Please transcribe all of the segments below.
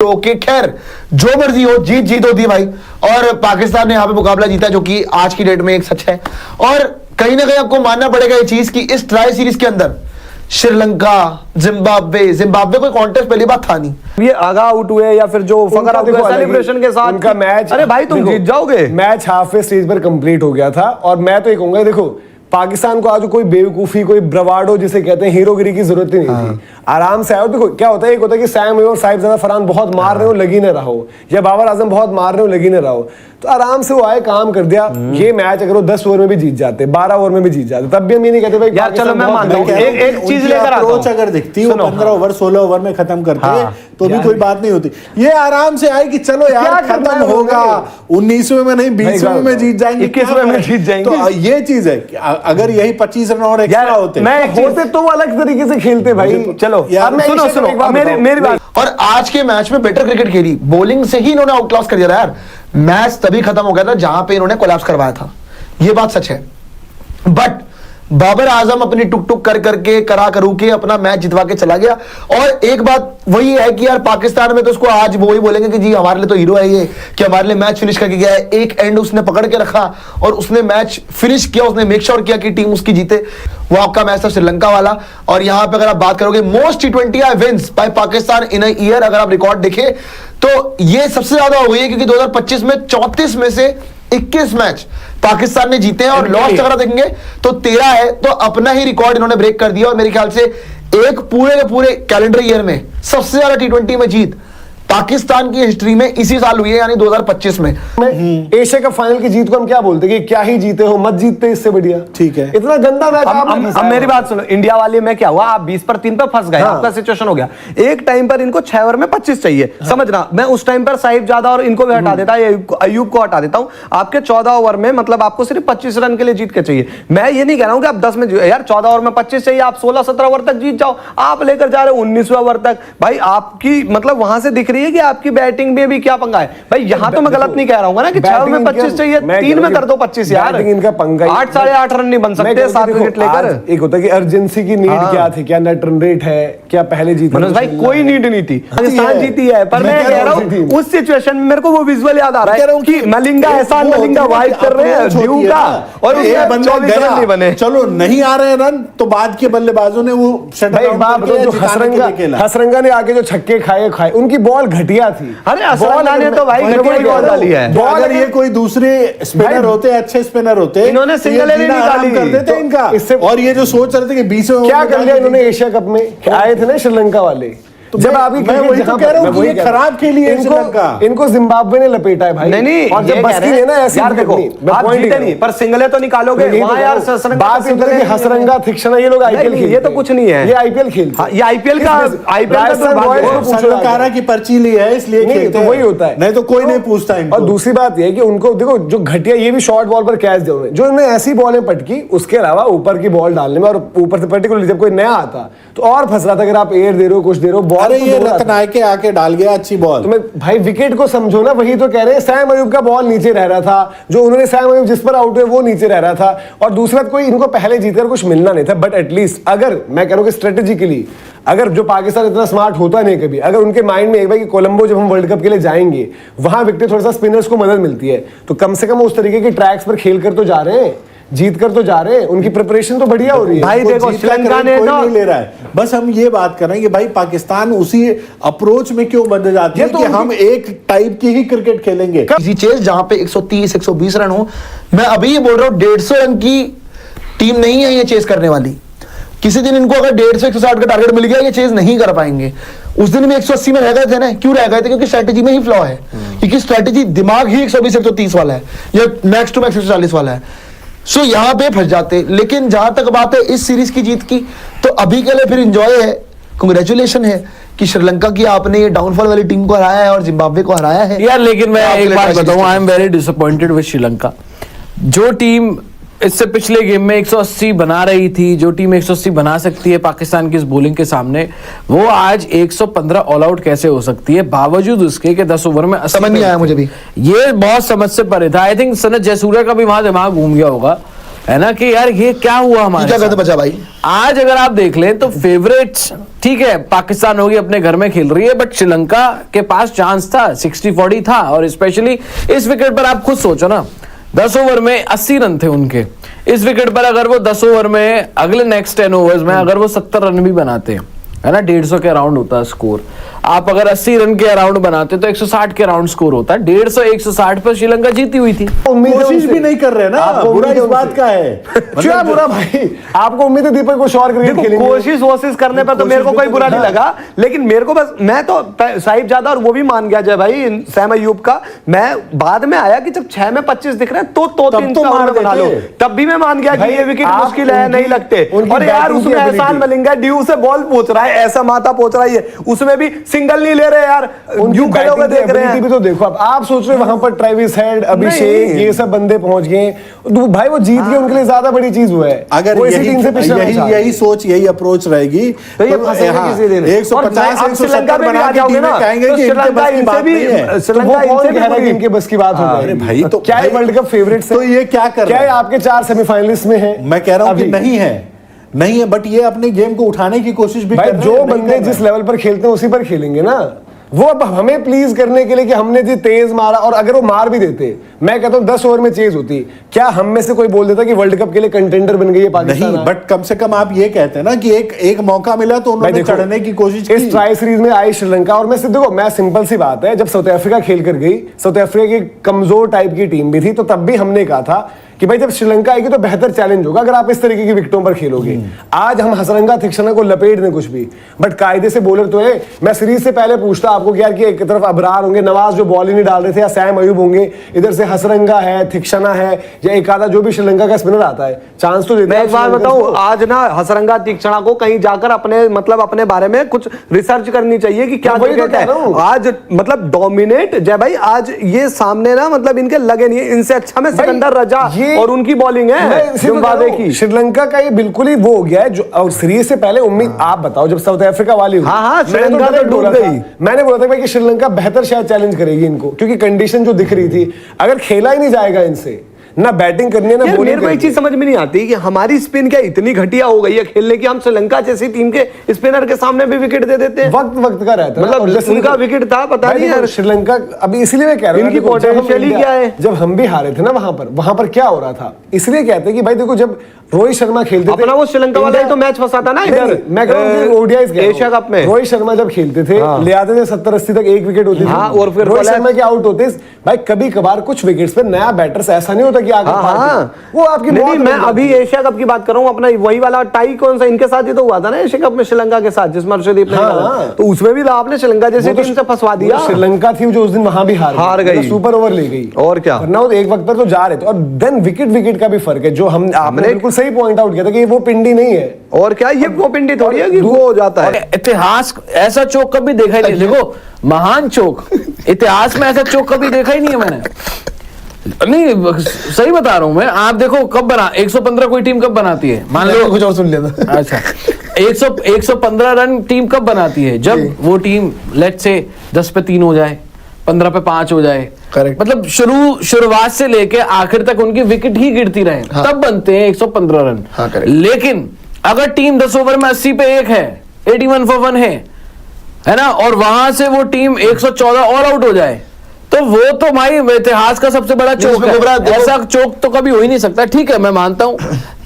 Okay खैर जो मर्जी हो, जीत होती है भाई। और पाकिस्तान ने यहाँ पे मुकाबला जीता, जो कि आज की डेट में एक सच है। और कहीं ना कहीं आपको मानना पड़ेगा ये चीज कि इस ट्राई सीरीज के अंदर श्रीलंका, जिम्बाब्वे कोई कॉन्टेस्ट पहली बात था नहीं। ये आगा आउट हुए या फिर जो फकर आउट हुए सेलिब्रेशन के साथ उनका मैच, अरे भाई तुम जीत जाओगे। मैच हाफ वे स्टेज पर कंप्लीट हो गया था। और मैं तो ये कहूंगा, देखो पाकिस्तान को आज कोई बेवकूफी, कोई ब्रवाडो जिसे कहते हैं, हीरोगिरी की जरूरत ही नहीं थी। आराम से आओ। देखो क्या होता है, एक होता है कि सैम और साहिबजादा फरहान बहुत मार रहे हो, लगी न रहो, या बाबर आजम बहुत मार रहे हो, लगी न रहो, तो आराम से वो आए, काम कर दिया। ये मैच अगर वो 10 ओवर में भी जीत जाते, 12 ओवर में भी जीत जाते, तब भी हम ये नहीं कहते भाई यार चलो मैं मानता हूं एक चीज लेकर आता हूं। अगर दिखती वो 15 ओवर 16 ओवर में खत्म करते हैं तो भी कोई बात नहीं होती। ये आराम से आए कि चलो यार खत्म होगा, 19वें में नहीं 20वें में जीत जाएंगे, 21वें में जीत जाएंगे। तो ये चीज है, अगर यही 25 रन और एक्स्ट्रा होते तो अलग तरीके से खेलते भाई। चलो सुनो मेरी बात। और आज के मैच में बेटर क्रिकेट खेली, बॉलिंग से ही इन्होंने आउट क्लास कर दिया यार। मैच तभी खत्म हो गया था जहां पे इन्होंने कोलैप्स करवाया था, ये बात सच है। बट बाबर आजम अपनी टुक टुक कर करके करा करू के अपना मैच जितवा के चला गया। और एक बात वही है कि यार पाकिस्तान में तो उसको आज वो ही बोलेंगे कि जी हमारे लिए तो हीरो है ये, कि हमारे लिए मैच फिनिश करके गया है। एक एंड उसने पकड़ के रखा और उसने मैच फिनिश किया, उसने मेक श्योर किया कि टीम उसकी जीते। वो आपका मैच था श्रीलंका वाला। और यहां पे अगर आप बात करोगे most T20 wins by Pakistan in a year, अगर आप रिकॉर्ड देखें तो ये सबसे ज्यादा हो गई है, क्योंकि 2025 में 34 में से 21 मैच पाकिस्तान ने जीते हैं और लॉस्ट अगर देखेंगे तो 13 है। तो अपना ही रिकॉर्ड इन्होंने ब्रेक कर दिया। और मेरे ख्याल से एक पूरे कैलेंडर ईयर में सबसे ज्यादा T20 में जीत पाकिस्तान की हिस्ट्री में इसी साल हुई है, यानी 2025 में। एशिया कप फाइनल की जीत को हम क्या बोलते कि क्या ही जीते हो, मत जीतते इससे बढ़िया। ठीक है, इतना गंदा मैच। अब मेरी बात सुनो, इंडिया वाले में क्या हुआ, आप 20 पर 3 पे फंस गए। आपका सिचुएशन हो गया। एक टाइम पर इनको 6 ओवर में 25 चाहिए, समझना। मैं उस टाइम पर साहिबजादा और इनको भी हटा देता, अयूब को हटा देता हूं। आपके 14 ओवर में मतलब आपको सिर्फ 25 रन के लिए जीत के चाहिए। मैं ये नहीं कह रहा हूं कि आप 10 में यार 14 ओवर में 25 चाहिए, आप 16-17 ओवर तक जीत जाओ। आप लेकर जा रहे हो 19वें ओवर तक। भाई आपकी मतलब वहां से दिख रही है कि आपकी बैटिंग में भी क्या पंगा है भाई। यहां तो मैं गलत नहीं कह रहा हूं ना कि 6 में 25 चाहिए, 3 में कर दो 25 यार। इनका पंगा 8 8.5 रन नहीं बन सकते 7 विकेट लेकर। एक होता है कि अर्जेंसी की नीड क्या थी, क्या नेट रन रेट है, क्या पहले जीत। मनोज भाई कोई नीड नहीं थी, पाकिस्तान जीती है। पर मैं कह रहा हूं उस सिचुएशन में मेरे को वो विजुअल याद आ रहा है कि मलिंगा एहसान मलिंगा वाइड कर रहे हैं ड्यू का, और उसमें 24 रन नहीं बने। चलो नहीं आ रहे रन तो बाद के बल्लेबाजों ने वो हसरंगा ने आके जो छक्के खाए उनकी बॉल घटिया थी। अरे हसरंगा ने तो भाई घटिया बॉल डाली है। अगर ये कोई दूसरे स्पिनर होते, अच्छे स्पिनर होते, इन्होंने सिंगल ही निकाली कर देते इनका। और ये जो सोच रहे थे कि 20 में क्या कर लिया इन्होंने एशिया कप में, आए थे ना श्रीलंका वाले। तो जब आप मैं वही तो कह रहा हूं कि ये खराब खेली है श्रीलंका। इनको जिम्बाब्वे ने लपेटा है भाई। नहीं और जब बस की है ना ऐसी यार देखो आप जीते नहीं पर सिंगले तो निकालोगे वहां यार। बात इधर की हसरंगा थिक्सना ये लोग आईपीएल खेलते, ये तो कुछ नहीं है, ये आईपीएल खेलते। ये आईपीएल का संगकारा की पर्ची ली है इसलिए खेलते, वही होता है, नहीं तो कोई नहीं पूछता इनको। और दूसरी बात ये है कि उनको देखो जो घटिया, ये भी शॉर्ट बॉल पर कैच दिया उन्होंने, जो उन्होंने ऐसी बॉलें पटकी, उसके अलावा ऊपर की बॉल डालने में, और ऊपर से पर्टिकुलरली जब कोई नया आता तो और फंस रहा था। अगर आप एयर दे रहे हो, कुछ दे रहे हो, बॉल के आके डाल गया अच्छी बॉल। तो मैं भाई विकेट को समझो ना, वही तो कह रहे हैं। सैम अयूब का बॉल नीचे रह रहा था, जो उन्होंने सैम अयूब जिस पर आउट हुए वो नीचे रह रहा था। और दूसरा कोई इनको पहले जीतकर कुछ मिलना नहीं था। बट एटलीस्ट अगर मैं कह रहा हूं कि स्ट्रेटेजिकली अगर जो पाकिस्तान इतना स्मार्ट होता नहीं कभी, अगर उनके माइंड में एक बार कि कोलंबो जब हम वर्ल्ड कप के लिए जाएंगे वहां विकेट थोड़ा सा स्पिनर्स को मदद मिलती है, तो कम से कम उस तरीके के ट्रैक्स पर खेल कर तो जा रहे हैं, जीत कर तो जा रहे हैं, उनकी प्रिपरेशन तो बढ़िया हो रही है भाई। देखो श्रीलंका ने तो नहीं ले रहा है, बस हम ये बात कर रहे हैं कि भाई पाकिस्तान उसी अप्रोच में क्यों बदल जाती है कि हम एक टाइप की ही क्रिकेट खेलेंगे। किसी चेस जहां पे 130 120 रन हो, मैं अभी ये बोल रहा हूं 150 रन की टीम नहीं है ये चेस करने वाली। किसी दिन इनको अगर 150 160 का टारगेट मिल गया, ये चेज नहीं कर पाएंगे। उस दिन भी 180 में रह गए थे ना, क्यों रह गए थे? क्योंकि स्ट्रेटेजी में ही फ्लॉ है, क्योंकि स्ट्रेटेजी दिमाग ही 120 130 वाला है या मैक्स टू मैक्स 140 वाला है। सो यहां पे फंस जाते। लेकिन जहां तक बात है इस सीरीज की जीत की, तो अभी के लिए फिर एंजॉय है, कांग्रेचुलेशन है कि श्रीलंका की आपने ये डाउनफॉल वाली टीम को हराया है और जिम्बाब्वे को हराया है यार। लेकिन मैं एक बात बताऊं, I am very disappointed with Sri Lanka. जो टीम इससे पिछले गेम में 180 बना रही थी, जो टीम 180 बना सकती है पाकिस्तान की इस बॉलिंग के सामने, वो आज 115 ऑल आउट कैसे हो सकती है, बावजूद उसके कि 10 ओवर में समझ नहीं आया मुझे भी। ये बहुत समझ से परे था। आई थिंक सनत जयसूर्या का भी वहां दिमाग घूम गया होगा है ना कि यार ये क्या हुआ हमारे क्या कहते साथ? बचा भाई? आज अगर आप देख लें तो फेवरेट्स ठीक है, पाकिस्तान होगी अपने घर में खेल रही है, बट श्रीलंका के पास चांस था, 60-40 था। और स्पेशली इस विकेट पर आप खुद सोचो ना, 10 ओवर में 80 रन थे उनके। इस विकेट पर अगर वो 10 ओवर में अगले नेक्स्ट 10 ओवर्स में अगर वो 70 रन भी बनाते हैं, है ना, 150 के अराउंड होता है स्कोर। आप अगर 80 रन के अराउंड बनाते तो 160 के अराउंड स्कोर होता है। 150-160 पर श्रीलंका जीती हुई थी। उम्मीद है कोशिश उनसे। भी नहीं कर रहे ना, आपको बुरा उम्मीद इस है बात उनसे। का है। क्या बुरा भाई? आपको उम्मीद है दीपक कुछ और क्रिकेट देखो, खेलेंगे? कोशिश करने पर तो मेरे को कोशिश कोई भी बुरा तो नहीं हाँ। लगा, लेकिन मेरे को बस, मैं तो साहिब ज्यादा और वो भी मान गया जय भाई, सैम अयूब का। मैं बाद में आया कि जब 6 में 25 दिख रहे हैं तो तब 3 तो का मार बना लो, देते। तब भी मैं मान गया कि भाई, ये विकेट आप मुश्किल है, नहीं लगते। उनकी और यार बैटिंग की उसमें ability। एहसान मलिंगा ड्यू से बॉल पहुंच रहा है, ऐसा माथा पहुंच रहा है, उसमें भी सिंगल नहीं ले रहे यार, उनकी यूं खड़े होकर बैटिंग की देख रहे ability हैं। भी तो देखो। अब आप सोच रहे हो वहां पर ट्रेविस हेड, अभिषेक, नहीं। ये सब बंदे पहुंच गए, तो भाई वो जीत गए, उनके लिए ज्यादा बड़ी चीज वो है। अगर वो इसी यही टीम से पिछड़ा नहीं चाहते। यही सोच, यही अप्रोच रहेगी तो ये फंसेंगे किसी दिन। और 150 अब श्रीलंका 170 में भी बना आ के जाओगे टीमें ना, कहेंगे तो कि इनके श्रीलंका बस की इनसे बात भी- नहीं है। तो वो श्रीलंका कौन इनसे भी कह रहा है कि बुरी- इनके बस की बात हो हाँ, जाएगी? भाई तो क्या ये भाई- वर्ल्ड कप फेवरेट्स तो ये क्या कर क्या रहा ये है? आपके 4 सेमीफाइनलिस्ट में है? मैं कह रहा हूं कि अभी? नहीं है, बट ये अपने गेम को उठाने की कोशिश भी भाई कर रहे जो हैं, नहीं बंदे कर रहे जिस हैं। लेवल पर खेलते हैं उसी पर खेलेंगे ना। वो अब हमें प्लीज करने के लिए कि हमने जी तेज मारा, और अगर वो मार भी देते, मैं कहता हूं 10 ओवर में चेज होती, क्या हम में से कोई बोल देता कि वर्ल्ड कप के लिए कंटेंडर बन गई है पाकिस्तान? नहीं, बट कम से कम आप ये कहते हैं ना कि एक मौका मिला तो भाई उन्होंने देखो, चढ़ने की कोशिश इस की। ट्राई सीरीज में आई श्रीलंका, और मैं देखो, मैं सिंपल सी बात है, जब साउथ अफ्रीका खेल कर गई, साउथ अफ्रीका की कमजोर टाइप की टीम भी थी, तो तब भी हमने कहा था कि भाई जब श्रीलंका आएगी तो बेहतर चैलेंज होगा अगर आप इस तरीके की विकेटों पर खेलोगे। आज हम हसरंगा थिक्शना को लपेट दें कुछ भी, बट कायदे से बॉलर तो है। मैं सीरीज से पहले पूछता आपको कि यार कि एक तरफ अबरार होंगे, नवाज जो बॉल ही नहीं डाल रहे थे, या सैम अयूब होंगे, इधर से हसरंगा है, थिक्शना है, या एक आधा जो भी श्रीलंका का स्पिनर आता है, चांस तो देते मैं हैं एक बात श्रीलंकन बताऊं, को। आज ना हसरंगा तीक्षणा को कहीं जाकर अपने मतलब अपने बारे में कुछ रिसर्च करनी चाहिए कि क्या मैं वही तो क्रिकेट कह है रहा हूं। आज, मतलब डोमिनेट जय भाई, आज ये सामने ना मतलब इनके लगे नहीं है। इनसे अच्छा मैं भाई, सिकंदर रजा ये- और उनकी बॉलिंग मैं है इसी तो कह जिम्बाब्वे रहा हूं, की। श्रीलंका का ये बिल्कुल ही वो हो गया है जो, और सीरीज से पहले उम्मीद आप बताओ जब साउथ अफ्रीका वाली हुई, हाँ, मैंने श्रीलंका तो direct डूब बोला था, गई। मैंने बोला था भाई कि श्रीलंका बेहतर शायद चैलेंज करेगी इनको, क्योंकि कंडीशन जो दिख रही थी, अगर खेला ही नहीं जाएगा इनसे, ना बैटिंग करनी है ना यार बॉलिंग मेरे को एक चीज समझ में नहीं आती कि हमारी स्पिन क्या इतनी घटिया हो गई है खेलने की, हम श्रीलंका जैसी टीम के स्पिनर के सामने भी विकेट दे देते हैं। वक्त वक्त का रहता है ना, मतलब और जैसे उनका देखो, विकेट था, पता भाई नहीं देखो, यार। श्रीलंका अभी इसलिए मैं कह रहा हूं इनकी देखो, जब हम potential ही इंडिया- क्या है? जब हम भी हारे थे ना वहां पर क्या हो रहा था, इसलिए कहते हैं कि भाई देखो जब रोहित शर्मा खेलते थे, अपना वो श्रीलंका वाला ही तो मैच फंसा था ना नहीं, इधर, नहीं, मैं कह रहा हूं कि ODIs कह रहा हूं। एशिया कप में। रोहित शर्मा जब खेलते थे, ले आते थे 70-80 तक एक विकेट होती थी, हाँ, और फिर रोहित collapse। शर्मा के आउट होते, भाई कभी कभार कुछ विकेट्स पे नया बैटर्स ऐसा नहीं होता कि आगे हाँ, पार हाँ। करे। वो आपकी नहीं, मौत नहीं, मैं बन जाती अभी है। एशिया कप की बात कर रहा हूँ, अपना वही वाला टाई कौन सा इनके साथ ही तो हुआ था ना एशिया कप में श्रीलंका के साथ, जिसमें अर्शदीप ने हाँ, निकाला। हाँ। तो उसमें भी आपने श्रीलंका जैसी वो तो टीम से फंसवा वो तो दिया। श्रीलंका थी जो उस दिन वहां भी हार गई। मतलब सुपर ओवर ले गई, और क्या? वरना वो एक वक्त पर तो जा रहे थे। और देन विकेट का भी फर्क है, जो हम आपने बिल्कुल सही पॉइंट आउट किया था कि वो पिंडी नहीं है। और क्या, ये वो पिंडी थोड़ी है कि वो हो जाता है। इतिहास ऐसा चौक कभी देखा ही नहीं। देखो महान चौक, इतिहास में ऐसा चौक कभी देखा ही नहीं है मैंने। नहीं सही बता रहा हूं मैं। आप देखो कब बना 115 कोई टीम कब बनाती है, मान लो कुछ और सुन लिया था। अच्छा 115 रन टीम कब बनाती है, जब वो टीम लेट्स से 10 पे 3 हो जाए, 15 पे 5 हो जाए। Correct. मतलब शुरुआत से लेके आखिर तक उनकी विकेट ही गिरती रहे, हाँ। तब बनते हैं 115 रन। हाँ, correct. लेकिन अगर टीम 10 ओवर में 80 पे 1 है, 81 for 1 है ना, और वहां से वो टीम 114 ऑल आउट हो जाए, तो वो तो भाई इतिहास का सबसे बड़ा चौक इसमें बुमराह है। देखो- ऐसा चौक तो कभी हो ही नहीं सकता। ठीक है मैं मानता हूं,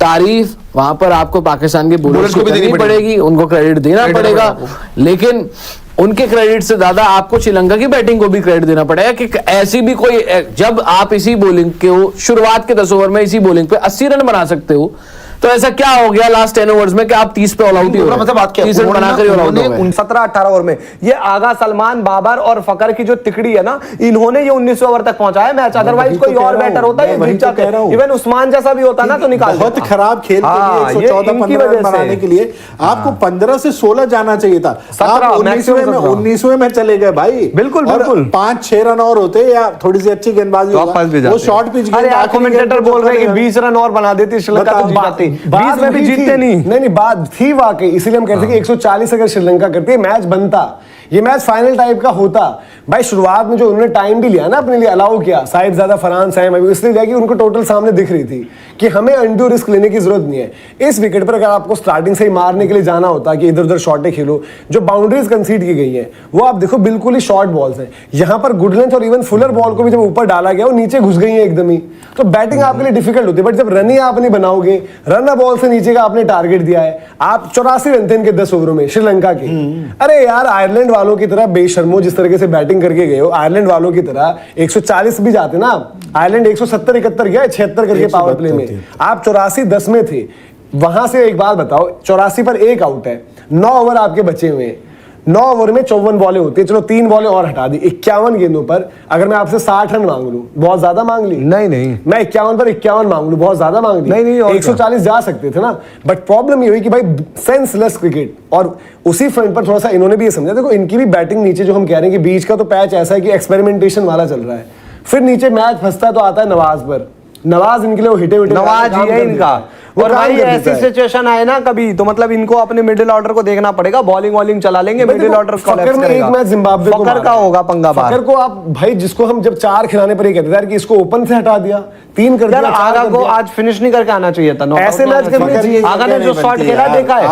तारीफ वहां पर आपको पाकिस्तान के बॉलर्स को भी देनी पड़ेगी, उनको क्रेडिट देना पड़ेगा, लेकिन उनके क्रेडिट से ज्यादा आपको श्रीलंका की बैटिंग को भी क्रेडिट देना पड़ेगा कि ऐसी भी कोई, जब आप इसी बॉलिंग के शुरुआत के 10 ओवर में इसी बॉलिंग पे 80 रन बना सकते हो, तो ऐसा क्या हो गया लास्ट 10 ओवर्स में कि आप 30 पे ऑल आउट ही हो रहे हो? मतलब बात क्या है? 30 रन उन्होंने- बनाकर ही ऑल आउट हो उन्होंने गए। 17-18 ओवर में ये आगा सलमान, बाबर और फकर की जो तिकड़ी है ना, इन्होंने ये 19 ओवर तक पहुंचाया मैच। अदरवाइज वही तो कोई कह और रहा बैटर हूं, होता है मैं वही जीत तो जाते। कह रहा हूं। इवन उस्मान जैसा भी होता ना तो निकाल बहुत देता। खराब खेल के हाँ, लिए ये 114-15 इनकी रन वजह से। बनाने के लिए आपको 15 से 16 जाना चाहिए था। 17, आप maximum 19वें में चले गए भाई। बिल्कुल, और बिल्कुल। 5-6 रन और होते या थोड़ी सी अच्छी गेंदबाजी वापस भी होगा, जाते। वो शॉर्ट पिच अरे यार कमेंटेटर बोल रहे हैं कि 20 रन और बना देती श्रीलंका तो जीत जाती। 20 में भी जीतते नहीं। नहीं बात थी वाकई, इसीलिए हम कहते हैं कि 140 अगर श्रीलंका करती है मैच बनता, ये मैच फाइनल टाइप का होता, भाई शुरुआत में जो उन्होंने टाइम भी लिया ना अपने लिए, अलाउ किया साहिब ज्यादा फरहान सैम अयूब, इसलिए लिया कि उनको टोटल सामने दिख रही थी कि हमें अनड्यू रिस्क लेने की जरूरत नहीं है। इस विकेट पर अगर आपको स्टार्टिंग से ही मारने के लिए जाना होता कि इधर उधर शॉटें खेलो, जो बाउंड्रीज कंसीड की गई है वो आप देखो बिल्कुल ही शॉर्ट बॉल्स हैं। यहाँ पर गुड लेंथ और इवन फुलर बॉल को भी जब ऊपर डाला गया वो नीचे घुस गई है एकदम ही, तो बैटिंग आपके लिए डिफिकल्ट होती है। बट जब रन ही आप नहीं बनाओगे, रन बॉल से नीचे का आपने टारगेट दिया है, आप 84 रन थे इनके 10 ओवरों में श्रीलंका के। अरे यार आयरलैंड वालों की तरह बेशर्मो जिस तरीके से बैटिंग करके गए हो, आयरलैंड वालों की तरह 140 भी जाते ना, आयरलैंड 170-71 गया 76 करके पावर प्ले में, आप 84-10 में थे। वहां से एक बात बताओ, 84 पर एक आउट है, 9 ओवर आपके बचे हुए हैं, 9 ओवर में 54 बॉलें होती है, चलो 3 बॉलें और हटा दी, 51 गेंदों पर अगर मैं आपसे 60 रन मांग लूं, बहुत ज्यादा मांग ली? नहीं मैं 51 पर 51 मांग लूं, बहुत ज्यादा मांग ली? नहीं, और 140 जा सकते थे ना। बट प्रॉब्लम ये हुई कि भाई सेंसलेस क्रिकेट, और उसी फ्रंट पर थोड़ा सा इन्होंने भी ये समझा, देखो इनकी भी बैटिंग नीचे जो हम कह रहे हैं कि बीच का तो पैच ऐसा है कि एक्सपेरिमेंटेशन वाला चल रहा है, फिर नीचे मैच फंसता तो आता है नवाज पर, नवाज इनके लिए वो हिटे विटे नवाज ही है इनका। और भाई ऐसी सिचुएशन आए ना कभी तो मतलब इनको अपने मिडिल ऑर्डर को देखना पड़ेगा, बॉलिंग वॉलिंग चला लेंगे, मिडिल ऑर्डर फकर में एक मैच जिम्बाब्वे को फकर का होगा पंगा बाहर। फकर को आप भाई जिसको हम जब 4 खिलाने पर ही कहते थे कि इसको ओपन से हटा दिया, 3 कर दिया, आगा को आज फिनिश नहीं करके आना चाहिए था, ऐसे मैच करने चाहिए। आगा ने जो शॉट खेला देखा है।